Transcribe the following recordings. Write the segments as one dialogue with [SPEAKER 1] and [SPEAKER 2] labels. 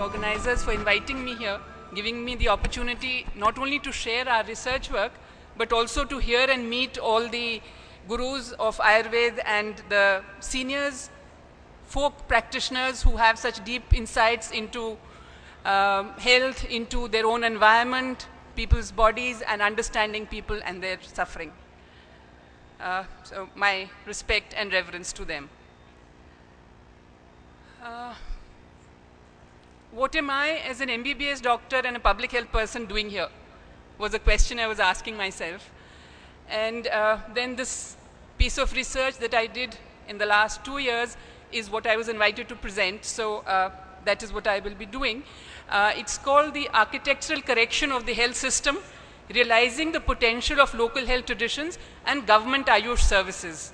[SPEAKER 1] organizers for inviting me here, giving me the opportunity not only to share our research work, but also to hear and meet all the gurus of Ayurveda and the seniors, folk practitioners who have such deep insights into health, into their own environment, people's bodies, and understanding people and their suffering. So my respect and reverence to them. What am I as an MBBS doctor and a public health person doing here? Was a question I was asking myself. And then this piece of research that I did in the last 2 years is what I was invited to present. So that is what I will be doing. It's called the Architectural Correction of the Health System, Realizing the Potential of Local Health Traditions and Government Ayush Services.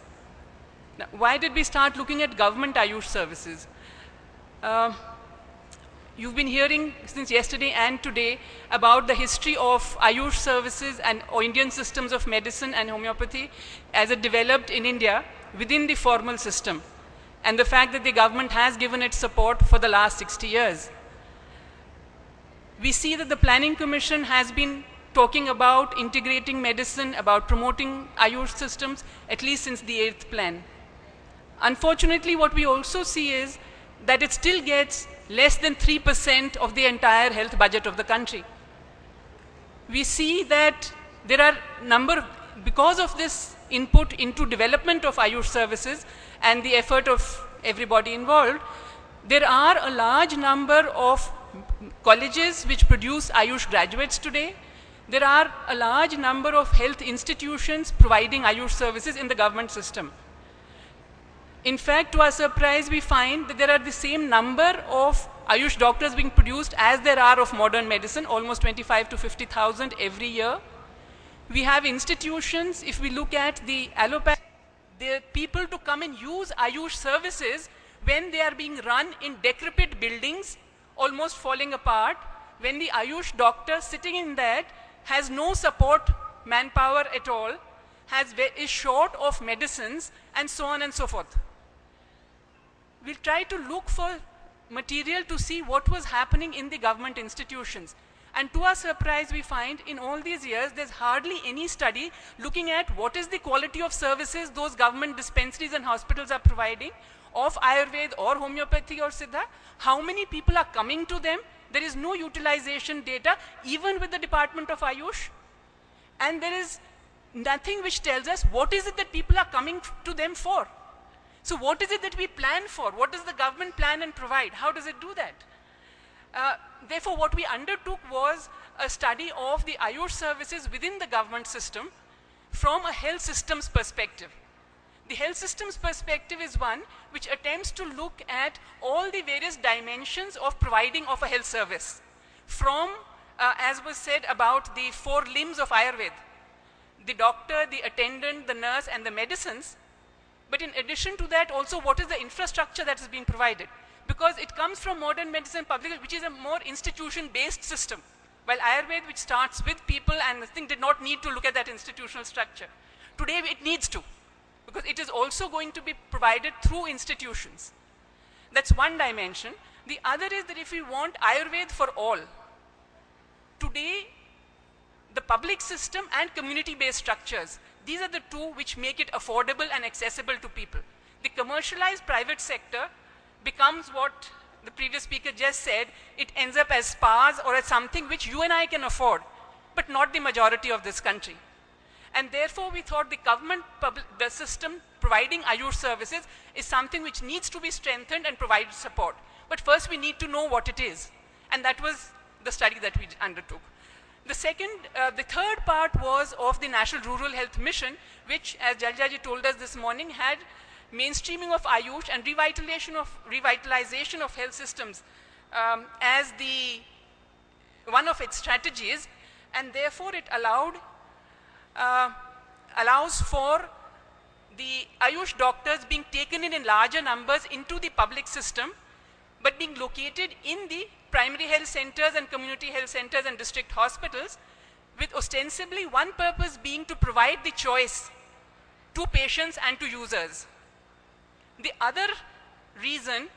[SPEAKER 1] Now, why did we start looking at government Ayush services? You've been hearing since yesterday and today about the history of Ayush services and Indian systems of medicine and homeopathy as it developed in India within the formal system, and the fact that the government has given it support for the last 60 years. We see that the Planning Commission has been talking about integrating medicine, about promoting Ayush systems, at least since the 8th plan. Unfortunately, what we also see is that it still gets less than 3% of the entire health budget of the country. We see that there are because of this input into development of Ayush services and the effort of everybody involved, there are a large number of colleges which produce Ayush graduates today. There are a large number of health institutions providing Ayush services in the government system. In fact, to our surprise, we find that there are the same number of Ayush doctors being produced as there are of modern medicine, almost 25 to 50,000 every year. We have institutions, if we look at the allopathy, the people to come and use Ayush services when they are being run in decrepit buildings, almost falling apart, when the Ayush doctor sitting in that has no support manpower at all, is short of medicines, and so on and so forth. We'll try to look for material to see what was happening in the government institutions. And to our surprise, we find in all these years, there's hardly any study looking at what is the quality of services those government dispensaries and hospitals are providing of Ayurveda or homeopathy or Siddha. How many people are coming to them? There is no utilization data, even with the Department of Ayush. And there is nothing which tells us what is it that people are coming to them for. So what is it that we plan for? What does the government plan and provide? How does it do that? Therefore, what we undertook was a study of the Ayush services within the government system from a health systems perspective. The health systems perspective is one which attempts to look at all the various dimensions of providing of a health service. From, as was said about the 4 limbs of Ayurveda, the doctor, the attendant, the nurse, and the medicines. But in addition to that, also what is the infrastructure that is being provided? Because it comes from modern medicine public, which is a more institution-based system. While Ayurveda, which starts with people and the thing did not need to look at that institutional structure. Today it needs to, because it is also going to be provided through institutions. That's one dimension. The other is that if we want Ayurveda for all, today the public system and community-based structures, these are the two which make it affordable and accessible to people. The commercialized private sector becomes what the previous speaker just said, it ends up as spas or as something which you and I can afford, but not the majority of this country. And therefore we thought the government, the system providing Ayush services is something which needs to be strengthened and provide support. But first we need to know what it is. And that was the study that we undertook. The third part was of the National Rural Health Mission, which, as Jaljaji told us this morning, had mainstreaming of Ayush and revitalization of health systems as one of its strategies, and therefore it allows for the Ayush doctors being taken in larger numbers into the public system, but being located in the primary health centers and community health centers and district hospitals, with ostensibly one purpose being to provide the choice to patients and to users. The other reason,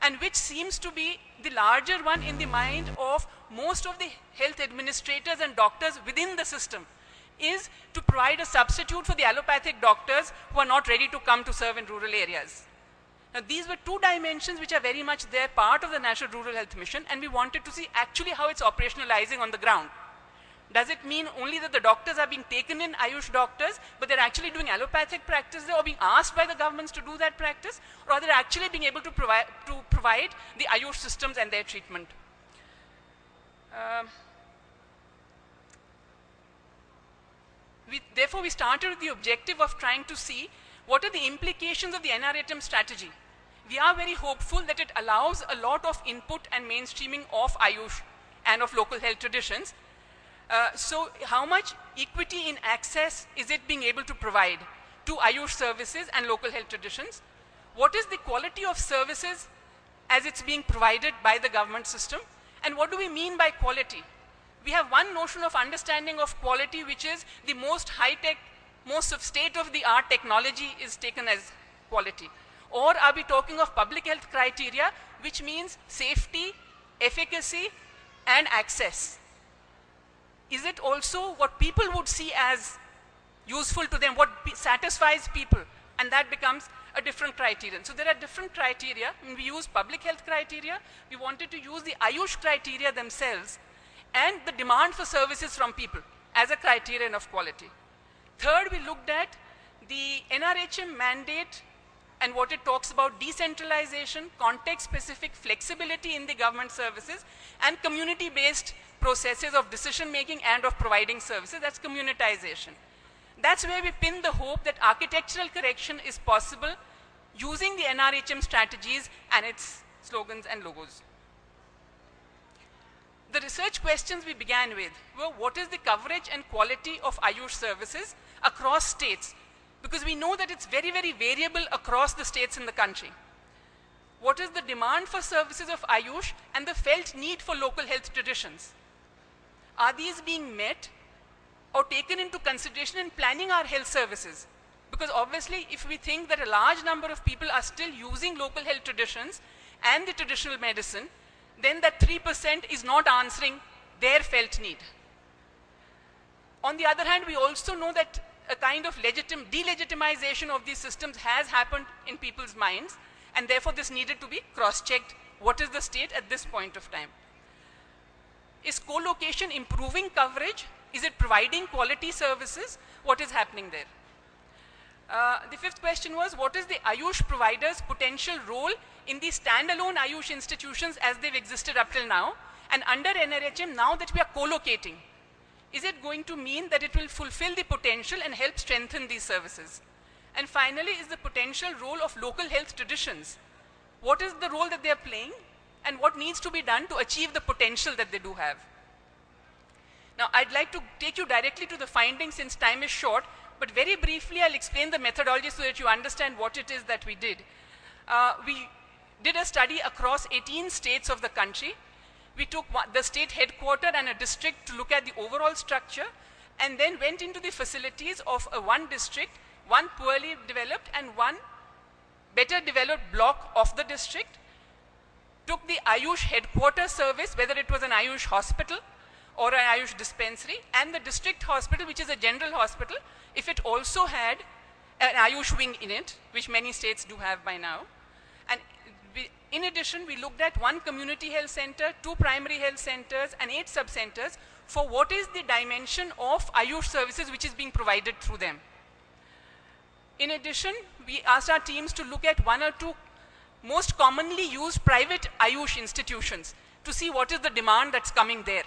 [SPEAKER 1] and which seems to be the larger one in the mind of most of the health administrators and doctors within the system is to provide a substitute for the allopathic doctors who are not ready to come to serve in rural areas. Now, these were two dimensions which are very much there, part of the National Rural Health Mission, and we wanted to see actually how it's operationalizing on the ground. Does it mean only that the doctors are being taken in, Ayush doctors, but they're actually doing allopathic practice or being asked by the governments to do that practice, or are they actually being able to provide the Ayush systems and their treatment? Therefore, we started with the objective of trying to see what are the implications of the NRHM strategy. We are very hopeful that it allows a lot of input and mainstreaming of Ayush and of local health traditions. So how much equity in access is it being able to provide to Ayush services and local health traditions? What is the quality of services as it's being provided by the government system? And what do we mean by quality? We have one notion of understanding of quality, which is the most high-tech, most of state-of-the-art technology is taken as quality. Or are we talking of public health criteria, which means safety, efficacy, and access? Is it also what people would see as useful to them, what satisfies people? And that becomes a different criterion. So there are different criteria. When we use public health criteria, we wanted to use the Ayush criteria themselves and the demand for services from people as a criterion of quality. Third, we looked at the NRHM mandate and what it talks about: decentralization, context-specific flexibility in the government services, and community-based processes of decision making and of providing services. That's communitization. That's where we pin the hope that architectural correction is possible using the NRHM strategies and its slogans and logos. The research questions we began with were: what is the coverage and quality of Ayush services across states? Because we know that it's very, very variable across the states in the country. What is the demand for services of Ayush and the felt need for local health traditions? Are these being met or taken into consideration in planning our health services? Because obviously, if we think that a large number of people are still using local health traditions and the traditional medicine, then that 3% is not answering their felt need. On the other hand, we also know that a kind of delegitimization of these systems has happened in people's minds, and therefore this needed to be cross-checked. What is the state at this point of time? Is co-location improving coverage? Is it providing quality services? What is happening there? The fifth question was: what is the Ayush providers' potential role in the standalone Ayush institutions as they've existed up till now? And under NRHM, now that we are co-locating, is it going to mean that it will fulfill the potential and help strengthen these services? And finally, is the potential role of local health traditions. What is the role that they are playing, and what needs to be done to achieve the potential that they do have? Now, I'd like to take you directly to the findings since time is short, but very briefly I'll explain the methodology so that you understand what it is that we did. We did a study across 18 states of the country. We took the state headquarters and a district to look at the overall structure, and then went into the facilities of one district, one poorly developed and one better developed block of the district, took the Ayush headquarters service, whether it was an Ayush hospital or an Ayush dispensary, and the district hospital, which is a general hospital, if it also had an Ayush wing in it, which many states do have by now. And in addition, we looked at one community health center, 2 primary health centers, and 8 sub-centers for what is the dimension of Ayush services which is being provided through them. In addition, we asked our teams to look at 1 or 2 most commonly used private Ayush institutions to see what is the demand that's coming there.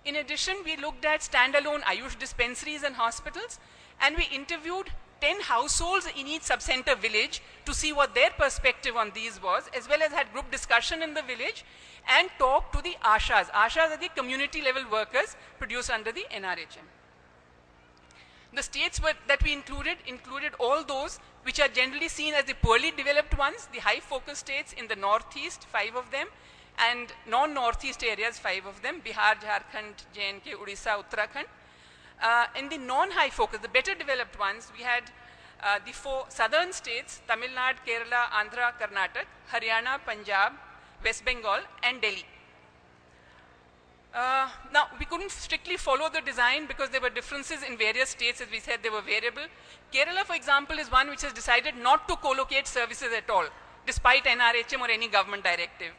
[SPEAKER 1] In addition, we looked at standalone Ayush dispensaries and hospitals, and we interviewed 10 households in each sub-center village to see what their perspective on these was, as well as had group discussion in the village and talked to the ASHAs. ASHAs are the community level workers produced under the NRHM. The states that we included all those which are generally seen as the poorly developed ones, the high focus states in the northeast, 5 of them, and non-northeast areas, 5 of them: Bihar, Jharkhand, J&K, Odisha, Uttarakhand. In the non-high focus, the better developed ones, we had the 4 southern states: Tamil Nadu, Kerala, Andhra, Karnataka, Haryana, Punjab, West Bengal, and Delhi. Now, we couldn't strictly follow the design because there were differences in various states. As we said, they were variable. Kerala, for example, is one which has decided not to co-locate services at all, despite NRHM or any government directive.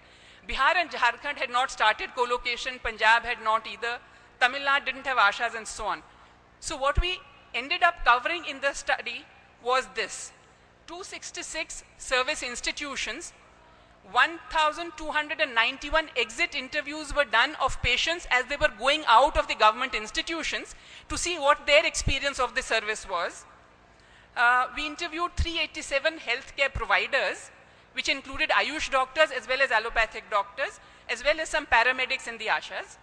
[SPEAKER 1] Bihar and Jharkhand had not started co-location. Punjab had not either. Tamil Nadu didn't have Ashas, and so on. So what we ended up covering in the study was this: 266 service institutions, 1,291 exit interviews were done of patients as they were going out of the government institutions to see what their experience of the service was. We interviewed 387 healthcare providers, which included Ayush doctors as well as allopathic doctors, as well as some paramedics and the Ashas.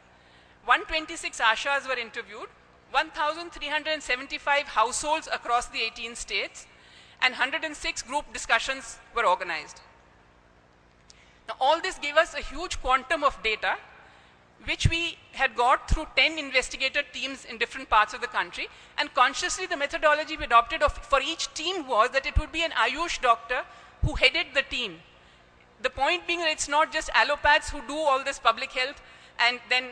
[SPEAKER 1] 126 Ashas were interviewed, 1,375 households across the 18 states, and 106 group discussions were organized. Now, all this gave us a huge quantum of data, which we had got through 10 investigator teams in different parts of the country. And consciously, the methodology we adopted for each team was that it would be an Ayush doctor who headed the team. The point being that it's not just allopaths who do all this public health and then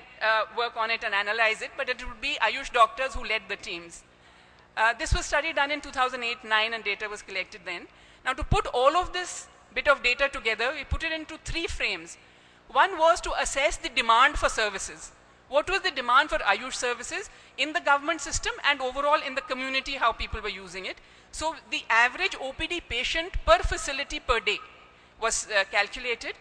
[SPEAKER 1] work on it and analyze it, but it would be Ayush doctors who led the teams. This was study done in 2008-09, and data was collected then. Now, to put all of this bit of data together, we put it into 3 frames. One was to assess the demand for services. What was the demand for Ayush services in the government system and overall in the community, how people were using it. So the average OPD patient per facility per day was calculated.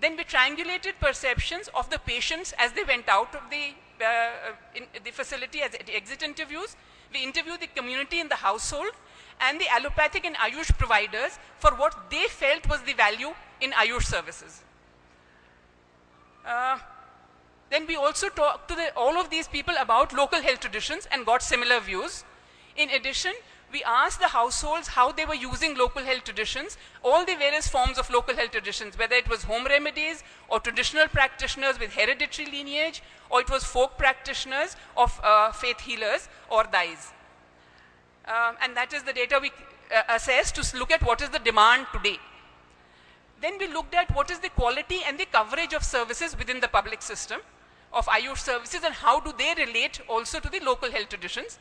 [SPEAKER 1] Then we triangulated perceptions of the patients as they went out of the facility as exit interviews. We interviewed the community in the household and the allopathic and Ayush providers for what they felt was the value in Ayush services. Then we also talked to all of these people about local health traditions and got similar views. In addition, we asked the households how they were using local health traditions, all the various forms of local health traditions, whether it was home remedies or traditional practitioners with hereditary lineage, or it was folk practitioners of faith healers or dais. And that is the data we assessed to look at what is the demand today. Then we looked at what is the quality and the coverage of services within the public system of Ayush services and how do they relate also to the local health traditions.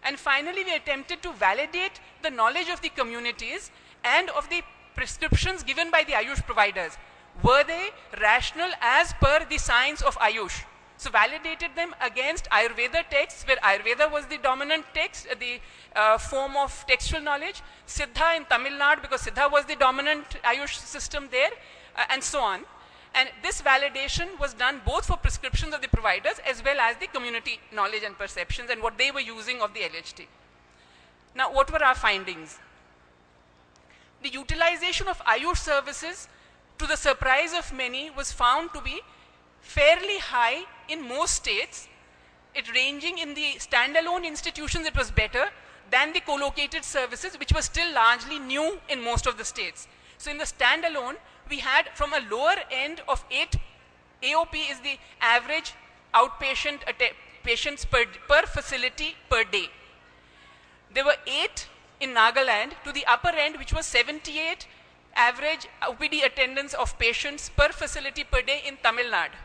[SPEAKER 1] And finally, we attempted to validate the knowledge of the communities and of the prescriptions given by the Ayush providers. Were they rational as per the science of Ayush? So validated them against Ayurveda texts, where Ayurveda was the dominant text, the form of textual knowledge, Siddha in Tamil Nadu, because Siddha was the dominant Ayush system there, and so on. And this validation was done both for prescriptions of the providers as well as the community knowledge and perceptions and what they were using of the LHT. Now, what were our findings? The utilization of Ayush services, to the surprise of many, was found to be fairly high in most states. It ranging in the standalone institutions, it was better than the co-located services, which was still largely new in most of the states. So in the standalone, we had from a lower end of 8 AOP is the average outpatient patients per facility per day. There were 8 in Nagaland to the upper end, which was 78 average OPD attendance of patients per facility per day in Tamil Nadu.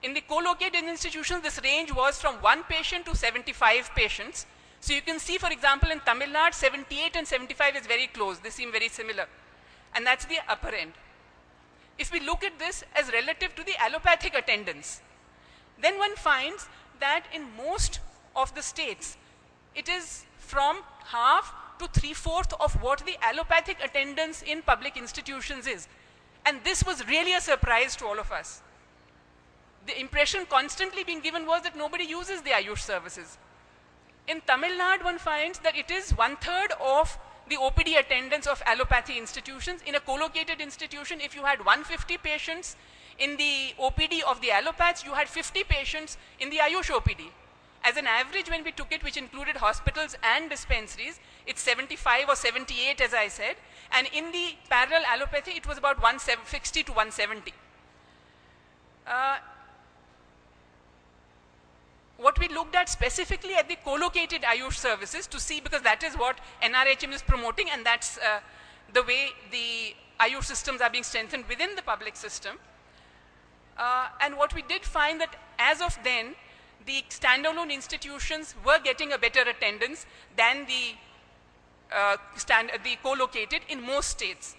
[SPEAKER 1] In the co-located institutions, this range was from 1 patient to 75 patients. So you can see, for example, in Tamil Nadu, 78 and 75 is very close. They seem very similar. And that's the upper end. If we look at this as relative to the allopathic attendance, then one finds that in most of the states, it is from half to 3/4 of what the allopathic attendance in public institutions is. And this was really a surprise to all of us. The impression constantly being given was that nobody uses the Ayush services. In Tamil Nadu, one finds that it is 1/3 of the OPD attendance of allopathy institutions. In a co-located institution, if you had 150 patients in the OPD of the allopaths, you had 50 patients in the Ayush OPD. As an average, when we took it, which included hospitals and dispensaries, it's 75 or 78, as I said. And in the parallel allopathy, it was about 160 to 170. What we looked at specifically at the co-located Ayush services to see, because that is what NRHM is promoting, and that's the way the Ayush systems are being strengthened within the public system. And what we did find that as of then, the standalone institutions were getting a better attendance than the co-located in most states.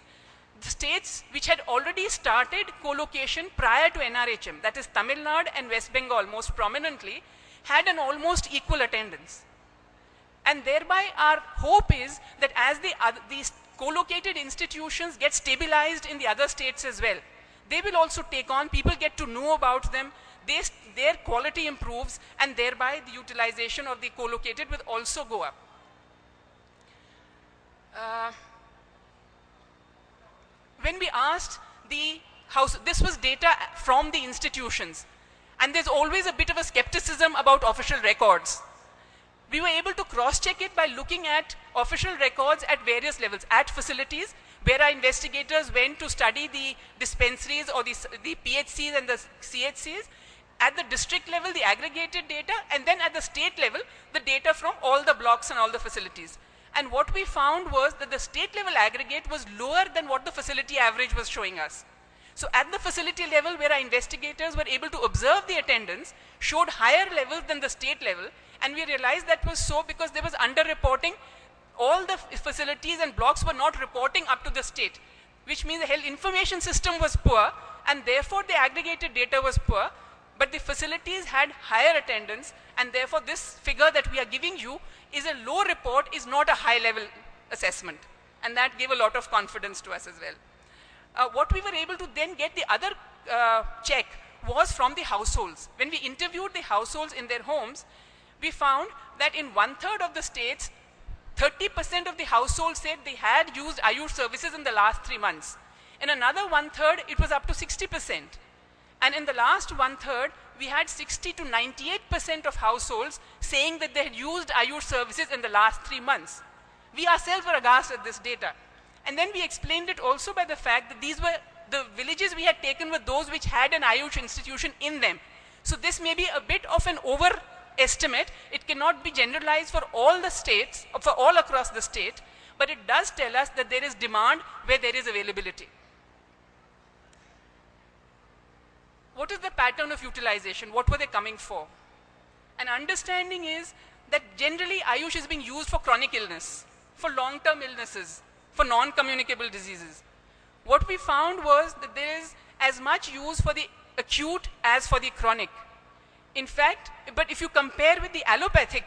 [SPEAKER 1] The states which had already started co-location prior to NRHM, that is Tamil Nadu and West Bengal most prominently, had an almost equal attendance. And thereby our hope is that as these co-located institutions get stabilized in the other states as well, they will also take on, people get to know about them, their quality improves, and thereby the utilization of the co-located will also go up. When we asked the house, this was data from the institutions, and there's always a bit of a skepticism about official records. We were able to cross-check it by looking at official records at various levels, at facilities, where our investigators went to study the dispensaries or the PHCs and the CHCs, at the district level, the aggregated data, and then at the state level, the data from all the blocks and all the facilities. And what we found was that the state level aggregate was lower than what the facility average was showing us. So at the facility level, where our investigators were able to observe the attendance, showed higher levels than the state level, and we realized that was so because there was underreporting. All the facilities and blocks were not reporting up to the state, which means the health information system was poor, and therefore the aggregated data was poor, but the facilities had higher attendance, and therefore this figure that we are giving you is a low report, is not a high level assessment, and that gave a lot of confidence to us as well. What we were able to then get the other check was from the households. When we interviewed the households in their homes, we found that in 1/3 of the states, 30% of the households said they had used Ayush services in the last 3 months. In another 1/3, it was up to 60%. And in the last 1/3, we had 60 to 98% of households saying that they had used Ayush services in the last 3 months. We ourselves were aghast at this data. And then we explained it also by the fact that these were the villages we had taken were those which had an Ayush institution in them. So this may be a bit of an overestimate. It cannot be generalized for all the states, or for all across the state, but it does tell us that there is demand where there is availability. What is the pattern of utilization? What were they coming for? An understanding is that generally Ayush is being used for chronic illness, for long-term illnesses, for non-communicable diseases. What we found was that there is as much use for the acute as for the chronic. In fact, but if you compare with the allopathic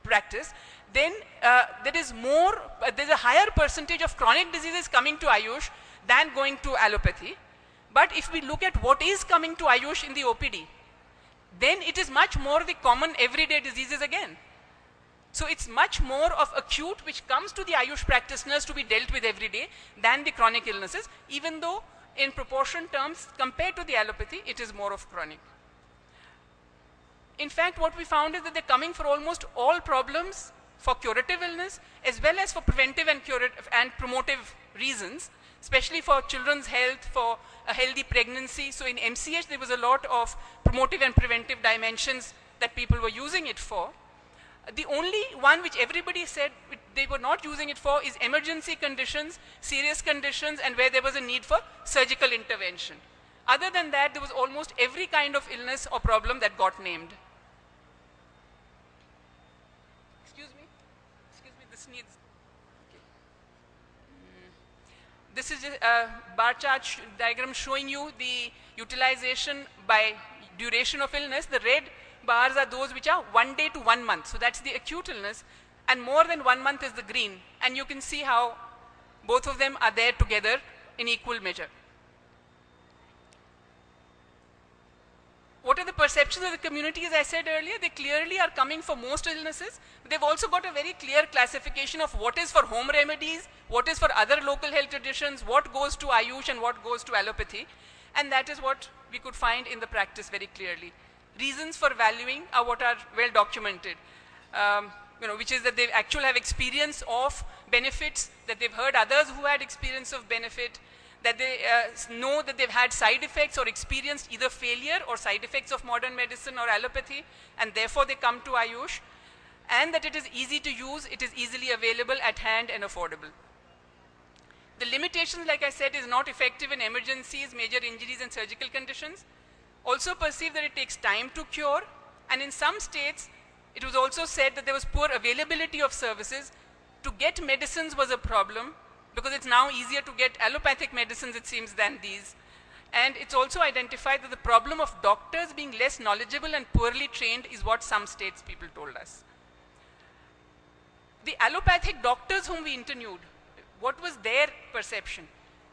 [SPEAKER 1] practice, then there is more, there's a higher percentage of chronic diseases coming to Ayush than going to allopathy. But if we look at what is coming to Ayush in the OPD, then it is much more the common everyday diseases again. So it's much more of acute which comes to the Ayush practitioners to be dealt with every day than the chronic illnesses, even though in proportion terms compared to the allopathy, it is more of chronic. In fact, what we found is that they're coming for almost all problems for curative illness as well as for preventive and curative and promotive reasons, especially for children's health, for a healthy pregnancy. So in MCH, there was a lot of promotive and preventive dimensions that people were using it for. The only one which everybody said they were not using it for is emergency conditions, serious conditions, and where there was a need for surgical intervention. Other than that, there was almost every kind of illness or problem that got named. Excuse me, this needs... Okay. This is a bar chart diagram showing you the utilization by duration of illness. The red bars are those which are 1 day to 1 month. So that's the acute illness, and more than 1 month is the green. And you can see how both of them are there together in equal measure. What are the perceptions of the community? As I said earlier, they clearly are coming for most illnesses. They've also got a very clear classification of what is for home remedies, what is for other local health traditions, what goes to Ayush and what goes to allopathy. And that is what we could find in the practice very clearly. Reasons for valuing are what are well documented, which is that they actually have experience of benefits, that they've heard others who had experience of benefit, that they know that they've had side effects or experienced either failure or side effects of modern medicine or allopathy, and therefore they come to Ayush, and that it is easy to use, it is easily available at hand and affordable. The limitations, like I said, is not effective in emergencies, major injuries and surgical conditions. Also perceive that it takes time to cure, and in some states it was also said that there was poor availability of services. To get medicines was a problem, because it's now easier to get allopathic medicines, it seems, than these. And it's also identified that the problem of doctors being less knowledgeable and poorly trained is what some states people told us. The allopathic doctors whom we interviewed, what was their perception?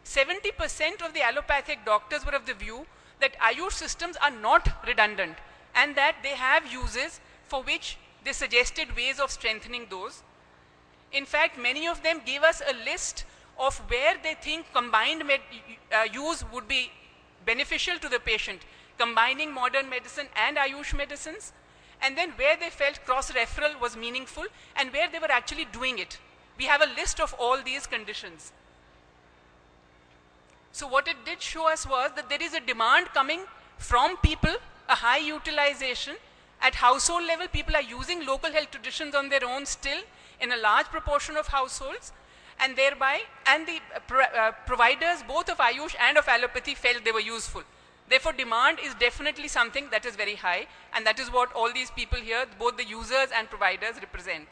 [SPEAKER 1] 70% of the allopathic doctors were of the view that Ayush systems are not redundant and that they have uses for which they suggested ways of strengthening those. In fact, many of them gave us a list of where they think combined use would be beneficial to the patient, combining modern medicine and Ayush medicines, and then where they felt cross-referral was meaningful and where they were actually doing it. We have a list of all these conditions. So what it did show us was that there is a demand coming from people, a high utilization. At household level, people are using local health traditions on their own still in a large proportion of households, and thereby, and the providers both of Ayush and of allopathy felt they were useful. Therefore, demand is definitely something that is very high, and that is what all these people here, both the users and providers, represent.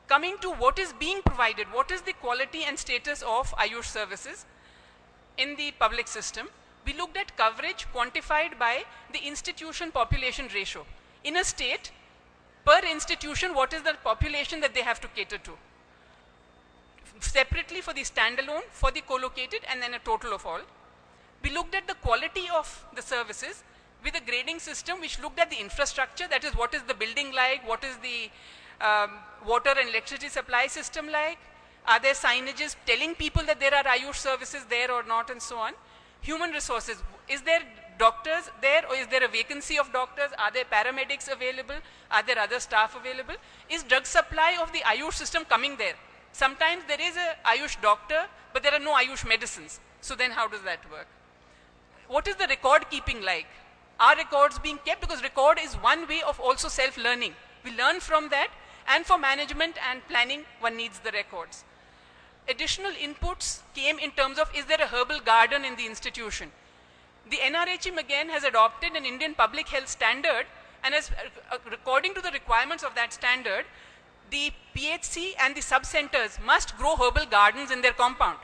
[SPEAKER 1] Coming to what is being provided, what is the quality and status of Ayush services in the public system? We looked at coverage quantified by the institution population ratio. In a state, per institution, what is the population that they have to cater to? Separately for the standalone, for the co-located, and then a total of all. We looked at the quality of the services with a grading system which looked at the infrastructure, that is, what is the building like, what is the water and electricity supply system like, are there signages telling people that there are Ayush services there or not, and so on. Human resources, is there doctors there, or is there a vacancy of doctors? Are there paramedics available? Are there other staff available? Is drug supply of the Ayush system coming there? Sometimes there is a Ayush doctor, but there are no Ayush medicines. So then how does that work? What is the record keeping like? Are records being kept? Because record is one way of also self-learning. We learn from that, and for management and planning, one needs the records. Additional inputs came in terms of, is there a herbal garden in the institution? The NRHM again has adopted an Indian public health standard, and as according to the requirements of that standard, the PHC and the sub-centers must grow herbal gardens in their compound.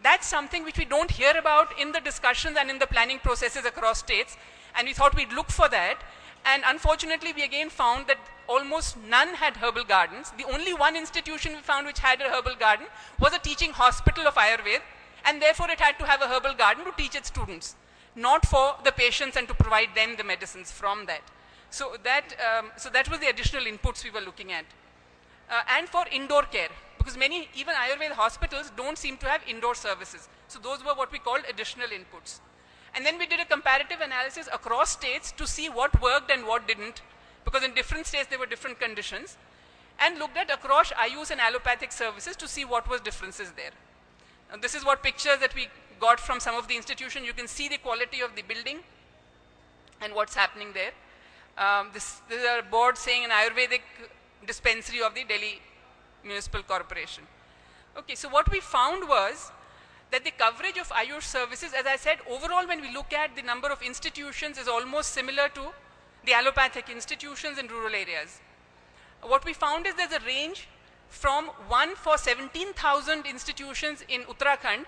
[SPEAKER 1] That's something which we don't hear about in the discussions and in the planning processes across states, and we thought we'd look for that. And unfortunately, we again found that almost none had herbal gardens. The only one institution we found which had a herbal garden was a teaching hospital of Ayurveda, and therefore it had to have a herbal garden to teach its students, not for the patients and to provide them the medicines from that. So that was the additional inputs we were looking at. And for indoor care, because many, even Ayurveda hospitals, don't seem to have indoor services. So those were what we called additional inputs. And then we did a comparative analysis across states to see what worked and what didn't, because in different states there were different conditions, and looked at across Ayush and allopathic services to see what was differences there. Now, this is what pictures that we got from some of the institutions. You can see the quality of the building and what's happening there. This is a board saying an Ayurvedic dispensary of the Delhi Municipal Corporation. Okay, so what we found was that the coverage of Ayush services, as I said, overall when we look at the number of institutions, is almost similar to the allopathic institutions in rural areas. What we found is there's a range from 1 for 17,000 institutions in Uttarakhand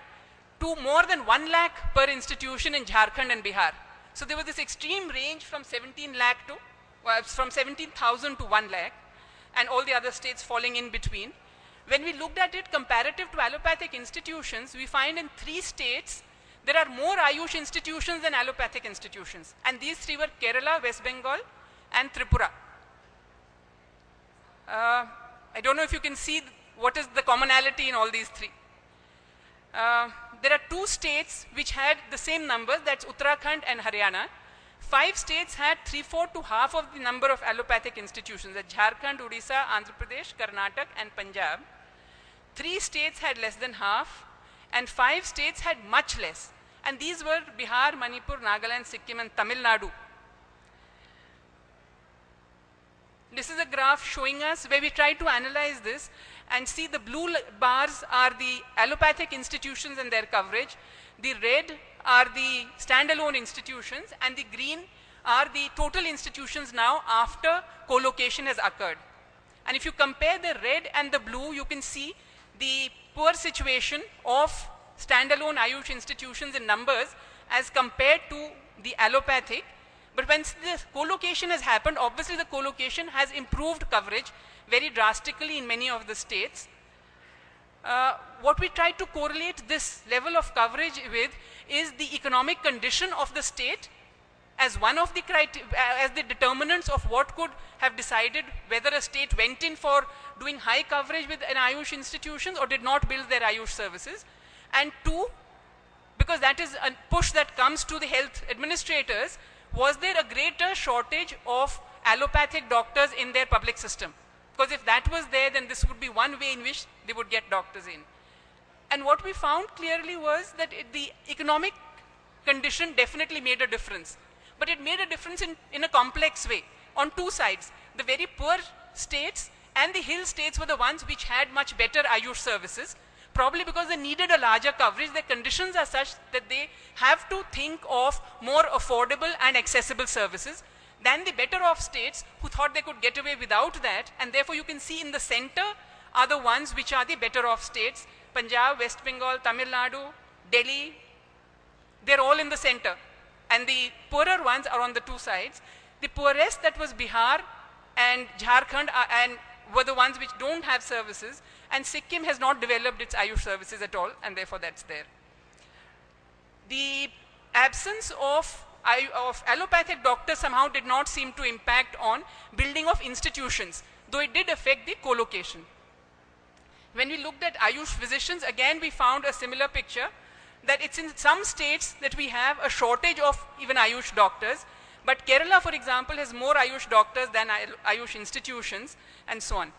[SPEAKER 1] to more than 1 lakh per institution in Jharkhand and Bihar. So there was this extreme range from 17,000 to 1 lakh, and all the other states falling in between. When we looked at it comparative to allopathic institutions, we find in 3 states there are more Ayush institutions than allopathic institutions. And these 3 were Kerala, West Bengal, and Tripura. I don't know if you can see what is the commonality in all these 3. There are 2 states which had the same numbers, that's Uttarakhand and Haryana. 5 states had 3/4 to half of the number of allopathic institutions, that's Jharkhand, Odisha, Andhra Pradesh, Karnataka, and Punjab. 3 states had less than half, and 5 states had much less. And these were Bihar, Manipur, Nagaland, Sikkim, and Tamil Nadu. This is a graph showing us where we try to analyze this and see the blue bars are the allopathic institutions and their coverage, the red are the standalone institutions, and the green are the total institutions now after co-location has occurred. And if you compare the red and the blue, you can see the poor situation of standalone Ayush institutions in numbers as compared to the allopathic. But when this co-location has happened, obviously the co-location has improved coverage very drastically in many of the states. What we try to correlate this level of coverage with is the economic condition of the state as one of the as the determinants of what could have decided whether a state went in for doing high coverage with an Ayush institutions or did not build their Ayush services. And two, because that is a push that comes to the health administrators, was there a greater shortage of allopathic doctors in their public system? Because if that was there, then this would be one way in which they would get doctors in. And what we found clearly was that the economic condition definitely made a difference. But it made a difference in a complex way on two sides. The very poor states and the hill states were the ones which had much better Ayush services, probably because they needed a larger coverage. Their conditions are such that they have to think of more affordable and accessible services than the better off states who thought they could get away without that. And therefore you can see in the center are the ones which are the better off states. Punjab, West Bengal, Tamil Nadu, Delhi, they're all in the center. And the poorer ones are on the two sides. The poorest, that was Bihar and Jharkhand, and were the ones which don't have services, and Sikkim has not developed its Ayush services at all, and therefore that's there. The absence of allopathic doctors somehow did not seem to impact on building of institutions, though it did affect the co-location. When we looked at Ayush physicians, again we found a similar picture, that it's in some states that we have a shortage of even Ayush doctors, but Kerala, for example, has more Ayush doctors than Ayush institutions, and so on.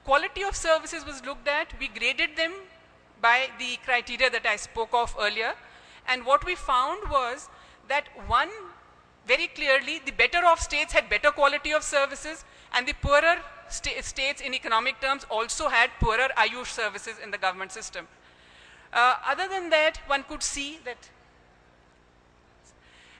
[SPEAKER 1] Quality of services was looked at. We graded them by the criteria that I spoke of earlier, and what we found was that one, very clearly, the better off states had better quality of services, and the poorer states in economic terms also had poorer Ayush services in the government system. Other than that, one could see that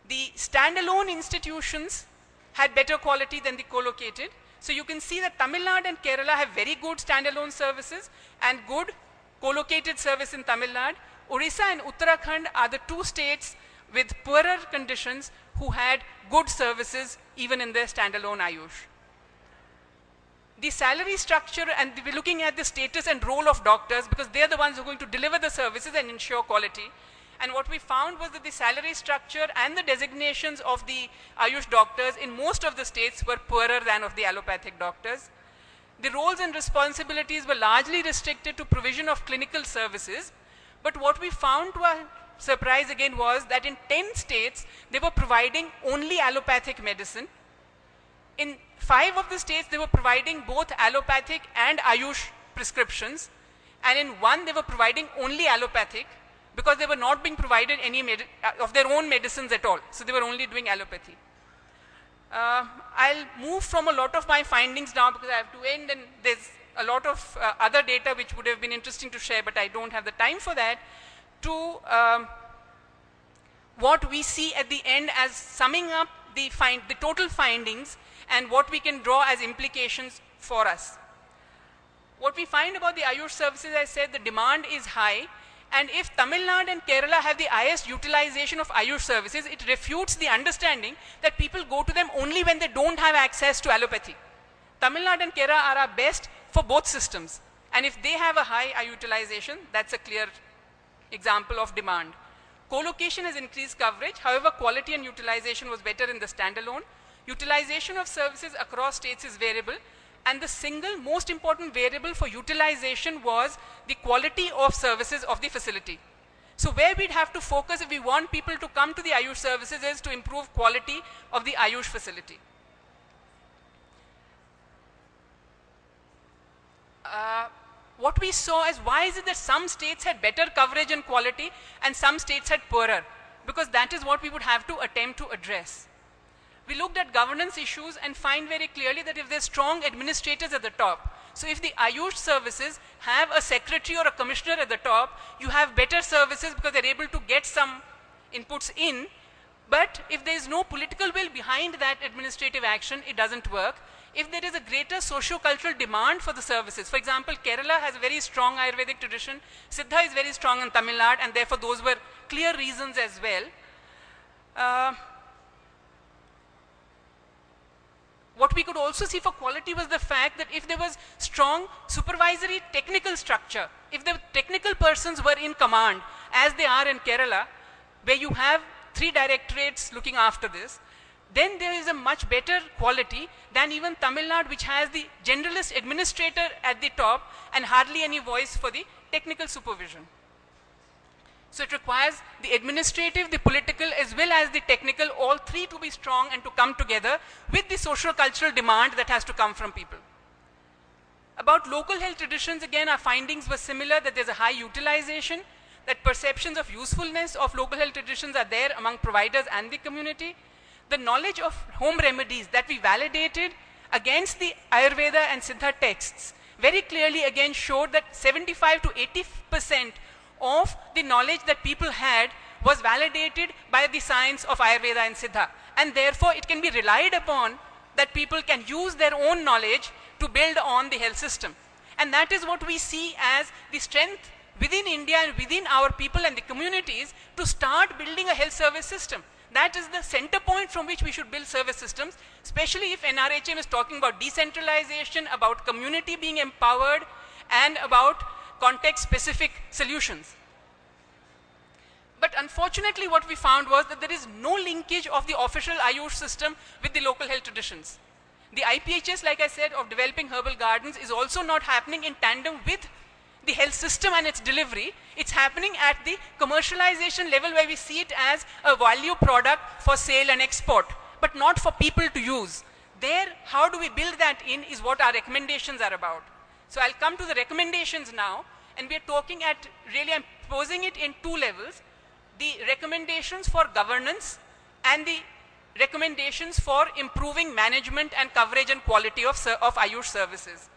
[SPEAKER 1] the standalone institutions had better quality than the co-located. So you can see that Tamil Nadu and Kerala have very good standalone services and good co-located service in Tamil Nadu. Orissa and Uttarakhand are the two states with poorer conditions who had good services even in their standalone Ayush. The salary structure, and we're looking at the status and role of doctors because they're the ones who are going to deliver the services and ensure quality. And what we found was that the salary structure and the designations of the Ayush doctors in most of the states were poorer than of the allopathic doctors. The roles and responsibilities were largely restricted to provision of clinical services. But what we found to our surprise again was that in 10 states, they were providing only allopathic medicine. In 5 of the states, they were providing both allopathic and Ayush prescriptions. And in 1, they were providing only allopathic because they were not being provided any of their own medicines at all. So they were only doing allopathy. I'll move from a lot of my findings now because I have to end, and there's a lot of other data which would have been interesting to share, but I don't have the time for that, to what we see at the end as summing up the total findings and what we can draw as implications for us. What we find about the Ayush services, I said the demand is high, and if Tamil Nadu and Kerala have the highest utilization of Ayush services, it refutes the understanding that people go to them only when they don't have access to allopathy. Tamil Nadu and Kerala are our best for both systems, and if they have a high utilization, that's a clear example of demand. Co-location has increased coverage, however quality and utilization was better in the standalone. Utilization of services across states is variable, and the single most important variable for utilization was the quality of services of the facility. So where we'd have to focus if we want people to come to the Ayush services is to improve quality of the Ayush facility. What we saw is, why is it that some states had better coverage and quality and some states had poorer? Because that is what we would have to attempt to address. We looked at governance issues and find very clearly that if there's strong administrators at the top, so if the Ayush services have a secretary or a commissioner at the top, you have better services because they're able to get some inputs in. But if there is no political will behind that administrative action, it doesn't work. If there is a greater socio-cultural demand for the services, for example, Kerala has a very strong Ayurvedic tradition, Siddha is very strong in Tamil Nadu, and therefore those were clear reasons as well. What we could also see for quality was the fact that if there was strong supervisory technical structure, if the technical persons were in command, as they are in Kerala, where you have 3 directorates looking after this, then there is a much better quality than even Tamil Nadu, which has the generalist administrator at the top and hardly any voice for the technical supervision. So it requires the administrative, the political, as well as the technical, all 3 to be strong and to come together with the social cultural demand that has to come from people. About local health traditions, again, our findings were similar, that there's a high utilization, that perceptions of usefulness of local health traditions are there among providers and the community. The knowledge of home remedies that we validated against the Ayurveda and Siddha texts very clearly again showed that 75 to 80% of the knowledge that people had was validated by the science of Ayurveda and Siddha, and therefore it can be relied upon that people can use their own knowledge to build on the health system. And that is what we see as the strength within India and within our people and the communities to start building a health service system. That is the center point from which we should build service systems, especially if NRHM is talking about decentralization, about community being empowered, and about context-specific solutions. But unfortunately what we found was that there is no linkage of the official Ayush system with the local health traditions. The IPHS, like I said, of developing herbal gardens is also not happening in tandem with the health system and its delivery. It's happening at the commercialization level where we see it as a value product for sale and export, but not for people to use. There, how do we build that in is what our recommendations are about. So I'll come to the recommendations now, and we're talking at, really I'm posing it in 2 levels, the recommendations for governance and the recommendations for improving management and coverage and quality of Ayush services.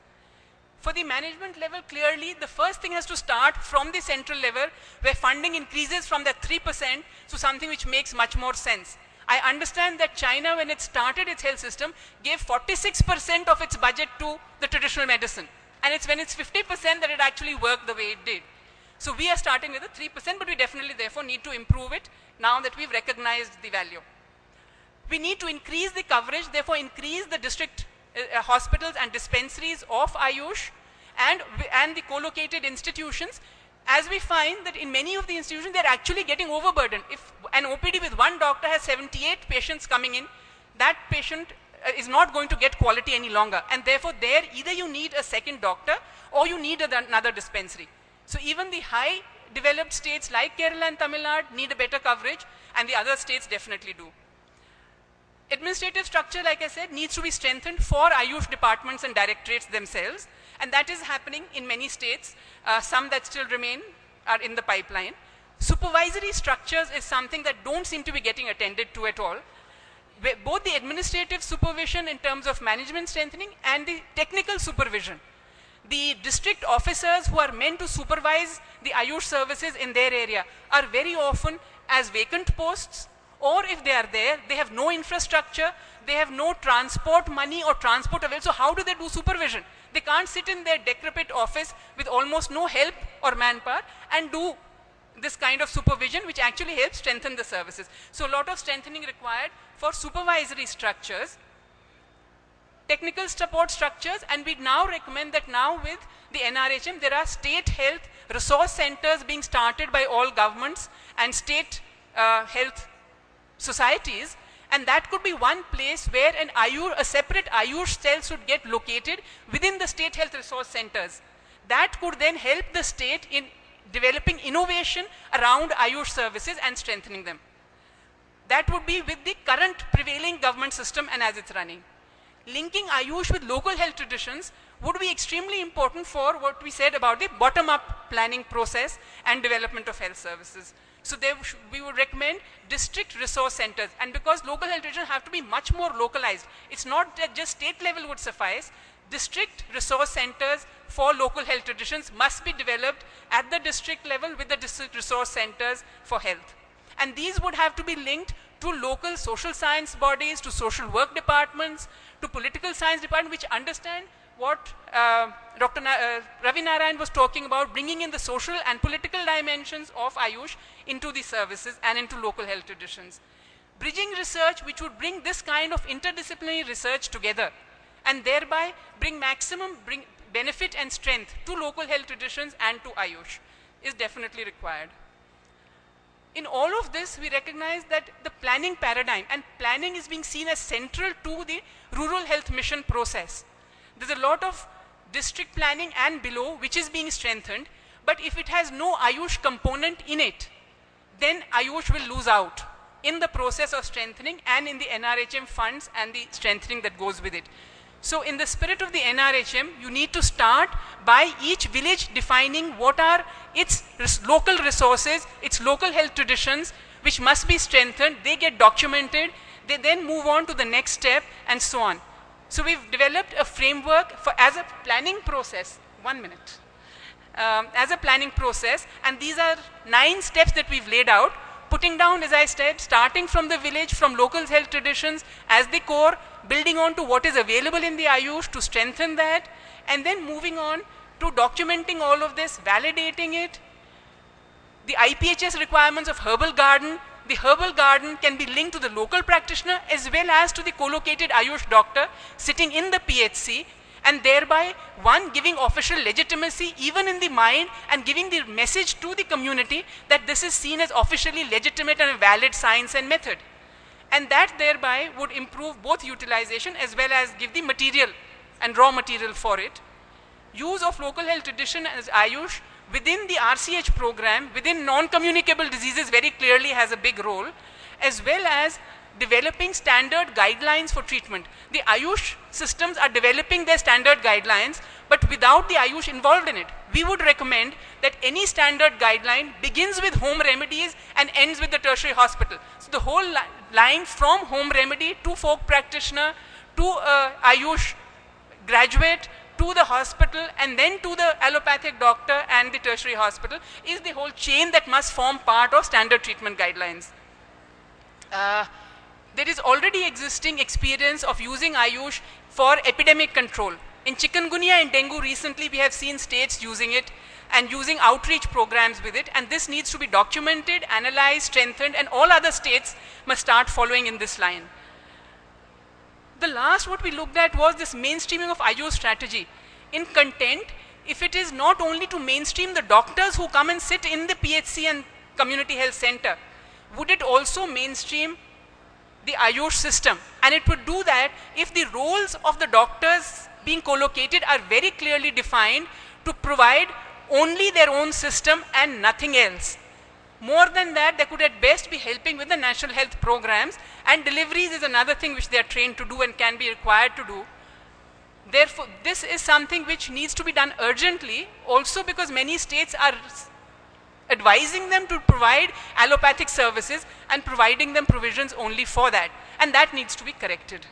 [SPEAKER 1] For the management level, clearly the first thing has to start from the central level where funding increases from that 3% to something which makes much more sense. I understand that China, when it started its health system, gave 46% of its budget to the traditional medicine. And it's when it's 50% that it actually worked the way it did. So we are starting with a 3%, but we definitely therefore need to improve it now that we've recognized the value. We need to increase the coverage, therefore increase the district hospitals and dispensaries of Ayush and the co-located institutions, as we find that in many of the institutions they're actually getting overburdened. If an OPD with 1 doctor has 78 patients coming in, that patient is not going to get quality any longer, and therefore there either you need a second doctor or you need another dispensary. So even the high developed states like Kerala and Tamil Nadu need a better coverage, and the other states definitely do. Administrative structure, like I said, needs to be strengthened for Ayush departments and directorates themselves, and that is happening in many states. Some that still remain are in the pipeline. Supervisory structures is something that don't seem to be getting attended to at all. Both the administrative supervision in terms of management strengthening and the technical supervision. The district officers who are meant to supervise the Ayush services in their area are very often as vacant posts, or if they are there, they have no infrastructure, they have no transport money or transport available. So how do they do supervision? They can't sit in their decrepit office with almost no help or manpower and do this kind of supervision, which actually helps strengthen the services. So a lot of strengthening required for supervisory structures, technical support structures, and we now recommend that now with the NRHM, there are state health resource centers being started by all governments and state health societies, and that could be one place where a separate Ayush cell should get located within the state health resource centers. That could then help the state in developing innovation around Ayush services and strengthening them. That would be with the current prevailing government system and as it's running. Linking Ayush with local health traditions would be extremely important for what we said about the bottom-up planning process and development of health services. So we would recommend district resource centers, and because local health traditions have to be much more localized, it's not that just state level would suffice. District resource centers for local health traditions must be developed at the district level with the district resource centers for health. And these would have to be linked to local social science bodies, to social work departments, to political science departments, which understand what Dr. Ravi Narayan was talking about, bringing in the social and political dimensions of Ayush into the services and into local health traditions. Bridging research which would bring this kind of interdisciplinary research together and thereby bring benefit and strength to local health traditions and to Ayush is definitely required. In all of this, we recognize that the planning paradigm, and planning is being seen as central to the rural health mission process. There's a lot of district planning and below which is being strengthened, but if it has no Ayush component in it, then Ayush will lose out in the process of strengthening and in the NRHM funds and the strengthening that goes with it. So in the spirit of the NRHM, you need to start by each village defining what are its local resources, its local health traditions, which must be strengthened. They get documented, they then move on to the next step, and so on. So we've developed a framework as a planning process. 1 minute. As a planning process, and these are 9 steps that we've laid out, putting down, as I said, starting from the village, from local health traditions as the core, building on to what is available in the Ayush to strengthen that, and then moving on to documenting all of this, validating it. The IPHS requirements of herbal garden. The herbal garden can be linked to the local practitioner as well as to the co-located Ayush doctor sitting in the PHC, and thereby, one, giving official legitimacy even in the mind and giving the message to the community that this is seen as officially legitimate and a valid science and method. And that thereby would improve both utilization as well as give the material and raw material for it. Use of local health tradition as Ayush within the RCH program, within non-communicable diseases very clearly has a big role, as well as developing standard guidelines for treatment. The Ayush systems are developing their standard guidelines, but without the Ayush involved in it. We would recommend that any standard guideline begins with home remedies and ends with the tertiary hospital. So the whole line from home remedy to folk practitioner to Ayush graduate to the hospital and then to the allopathic doctor and the tertiary hospital is the whole chain that must form part of standard treatment guidelines. There is already existing experience of using Ayush for epidemic control. In chikungunya and dengue recently we have seen states using it and using outreach programs with it, and this needs to be documented, analyzed, strengthened, and all other states must start following in this line. The last what we looked at was this mainstreaming of Ayush strategy. In content, if it is not only to mainstream the doctors who come and sit in the PHC and community health center, would it also mainstream the Ayush system? And it would do that if the roles of the doctors being co-located are very clearly defined to provide only their own system and nothing else. More than that, they could at best be helping with the national health programs, and deliveries is another thing which they are trained to do and can be required to do. Therefore, this is something which needs to be done urgently, also because many states are advising them to provide allopathic services and providing them provisions only for that, and that needs to be corrected.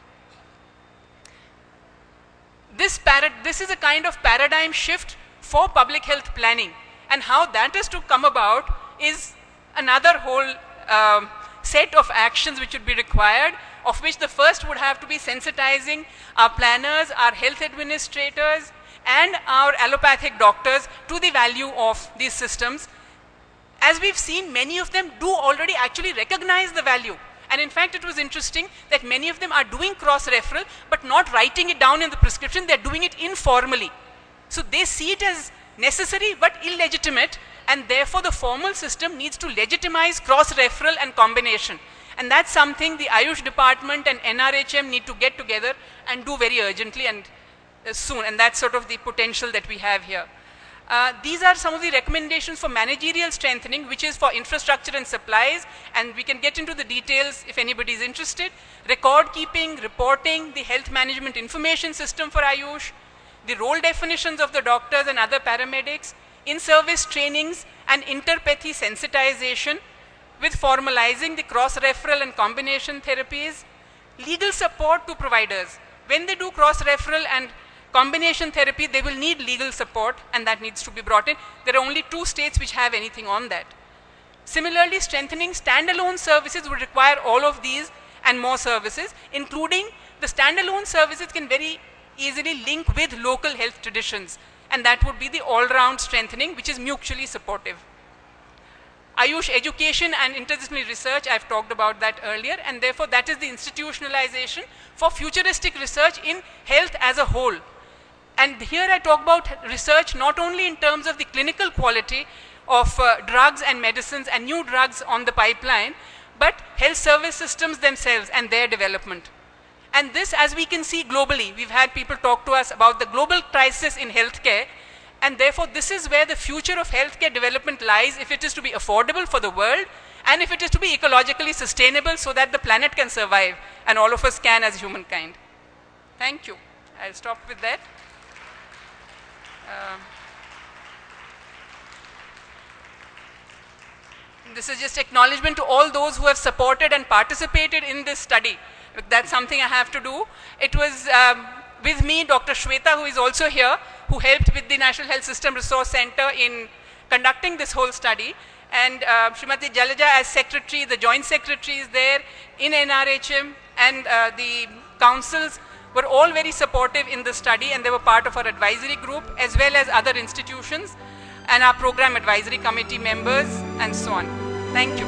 [SPEAKER 1] This is a kind of paradigm shift for public health planning, and how that is to come about is another whole set of actions which would be required, of which the first would have to be sensitizing our planners, our health administrators, and our allopathic doctors to the value of these systems. As we've seen, many of them do already actually recognize the value. And in fact, it was interesting that many of them are doing cross-referral, but not writing it down in the prescription, they're doing it informally. So they see it as necessary but illegitimate, and therefore the formal system needs to legitimize cross-referral and combination. And that's something the Ayush department and NRHM need to get together and do very urgently and soon, and that's sort of the potential that we have here. These are some of the recommendations for managerial strengthening, which is for infrastructure and supplies, and we can get into the details if anybody is interested. Record keeping, reporting, the health management information system for Ayush, the role definitions of the doctors and other paramedics, in-service trainings and interpathy sensitization, with formalizing the cross-referral and combination therapies, legal support to providers. When they do cross-referral and combination therapy, they will need legal support, and that needs to be brought in. There are only 2 states which have anything on that. Similarly, strengthening standalone services would require all of these and more services, including the standalone services can very easily link with local health traditions, and that would be the all-round strengthening, which is mutually supportive. Ayush education and interdisciplinary research, I've talked about that earlier, and therefore that is the institutionalization for futuristic research in health as a whole. And here I talk about research not only in terms of the clinical quality of drugs and medicines and new drugs on the pipeline, but health service systems themselves and their development. And this, as we can see globally, we've had people talk to us about the global crisis in healthcare, and therefore this is where the future of healthcare development lies, if it is to be affordable for the world and if it is to be ecologically sustainable so that the planet can survive and all of us can as humankind. Thank you. I'll stop with that. This is just acknowledgement to all those who have supported and participated in this study. That's something I have to do. It was with me, Dr. Shweta, who is also here, who helped with the National Health System Resource Center in conducting this whole study. And Srimati Jalaja as secretary, the joint secretaries there in NRHM, and the councils were all very supportive in the study, and they were part of our advisory group, as well as other institutions, and our program advisory committee members, and so on. Thank you.